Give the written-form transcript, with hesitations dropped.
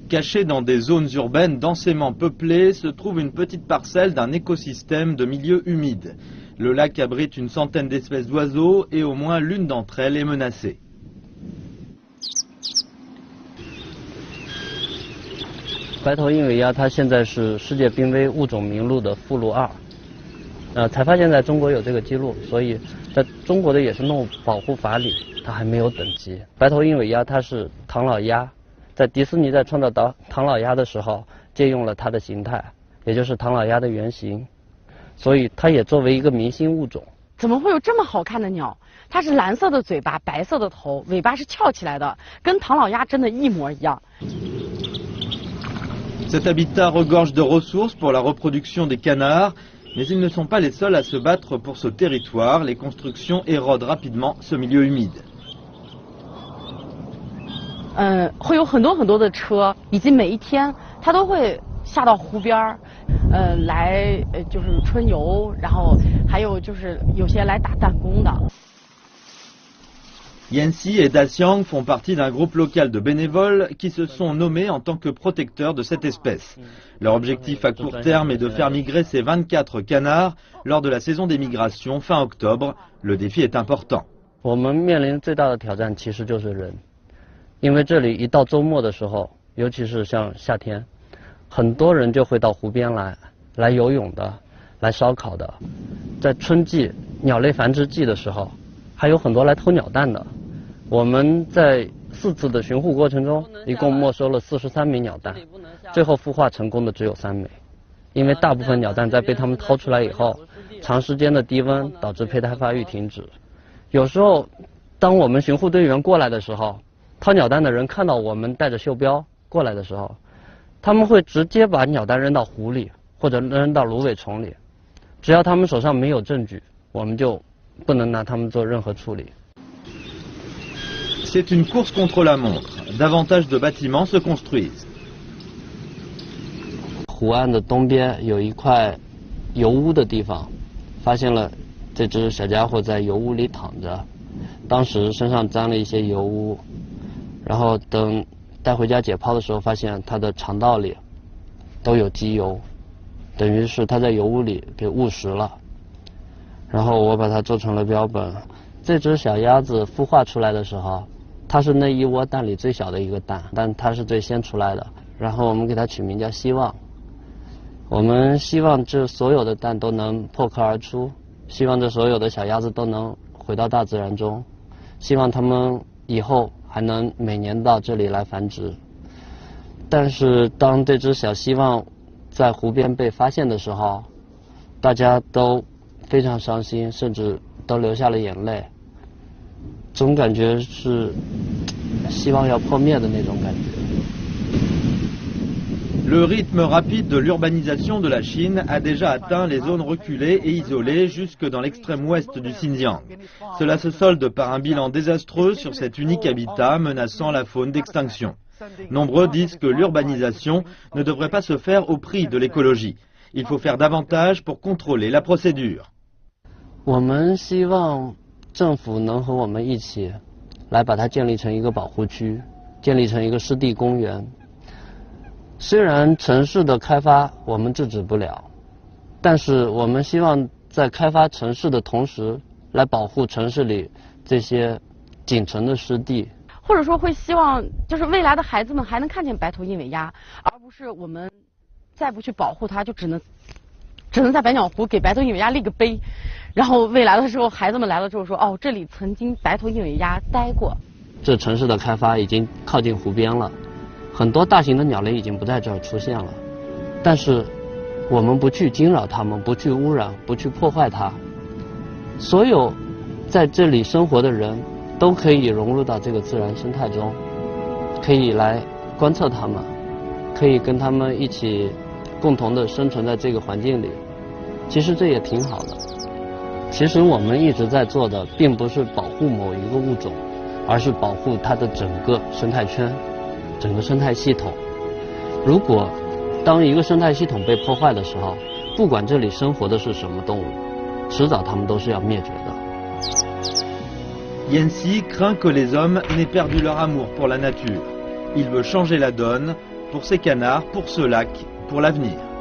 Cachée dans des zones urbaines densément peuplées, se trouve une petite parcelle d'un écosystème de milieux humides. Le lac abrite une centaine d'espèces d'oiseaux et au moins l'une d'entre elles est menacée. 白头鹰尾鸦它现在是世界濒危物种名录的附录2，才发现在中国有这个记录，所以在中国的野生动物保护法里它还没有等级。白头鹰尾鸦它是唐老鸭，在迪士尼在创造唐老鸭的时候借用了它的形态，也就是唐老鸭的原型，所以它也作为一个明星物种。怎么会有这么好看的鸟？它是蓝色的嘴巴，白色的头，尾巴是翘起来的，跟唐老鸭真的一模一样。 Cet habitat regorge de ressources pour la reproduction des canards, mais ils ne sont pas les seuls à se battre pour ce territoire. Les constructions érodent rapidement ce milieu humide. 会有很多的车，以及每一天它都会下到湖边儿，来就是春游，然后还有就是有些来打弹弓的。 Yancy et Daxiang font partie d'un groupe local de bénévoles qui se sont nommés en tant que protecteurs de cette espèce. Leur objectif à court terme est de faire migrer ces 24 canards lors de la saison des migrations fin octobre. Le défi est important. 我们面临最大的挑战其实就是人，因为这里一到周末的时候，尤其是像夏天，很多人就会到湖边来游泳的，来烧烤的。在春季鸟类繁殖季的时候，还有很多来偷鸟蛋的。 我们在4次的巡护过程中，一共没收了43枚鸟蛋，最后孵化成功的只有3枚，因为大部分鸟蛋在被它们掏出来以后，长时间的低温导致胚胎发育停止。有时候，当我们巡护队员过来的时候，掏鸟蛋的人看到我们带着袖标过来的时候，他们会直接把鸟蛋扔到湖里，或者扔到芦苇丛里。只要他们手上没有证据，我们就不能拿他们做任何处理。 C'est une course contre la montre. Davantage de bâtiments se construisent. 湖岸的东边有一块油污的地方，发现了这只小家伙在油污里躺着，当时身上沾了一些油污，然后等带回家解剖的时候，发现它的肠道里都有机油，等于是它在油污里给误食了。然后我把它做成了标本。这只小鸭子孵化出来的时候。 它是那一窝蛋里最小的一个蛋，但它是最先出来的。然后我们给它取名叫希望。我们希望这所有的蛋都能破壳而出，希望这所有的小鸭子都能回到大自然中，希望它们以后还能每年到这里来繁殖。但是当这只小希望在湖边被发现的时候，大家都非常伤心，甚至都流下了眼泪。 总感觉是希望要破灭的那种感觉。Le rythme rapide de l'urbanisation de la Chine a déjà atteint les zones reculées et isolées jusque dans l'extrême ouest du Xinjiang. Cela se solde par un bilan désastreux sur cet unique habitat menaçant la faune d'extinction. Nombreux disent que l'urbanisation ne devrait pas se faire au prix de l'écologie. Il faut faire davantage pour contrôler la procédure. 我们希望 政府能和我们一起，来把它建立成一个保护区，建立成一个湿地公园。虽然城市的开发我们制止不了，但是我们希望在开发城市的同时，来保护城市里这些仅存的湿地。或者说会希望，就是未来的孩子们还能看见白头鹰尾鸦，而不是我们再不去保护它，就只能在百鸟湖给白头鹰尾鸦立个碑。 然后未来的时候，孩子们来了之后说：“哦，这里曾经白头鹰尾鸦待过。”这城市的开发已经靠近湖边了，很多大型的鸟类已经不在这儿出现了。但是，我们不去惊扰它们，不去污染，不去破坏它，所有在这里生活的人都可以融入到这个自然生态中，可以来观测它们，可以跟它们一起共同的生存在这个环境里。其实这也挺好的。 其实我们一直在做的，并不是保护某一个物种，而是保护它的整个生态圈、整个生态系统。如果当一个生态系统被破坏的时候，不管这里生活的是什么动物，迟早它们都是要灭绝的。Yancy craint que les hommes n'aient perdu leur amour pour la nature. Il veut changer la donne pour ces canards, pour ce lac, pour l'avenir.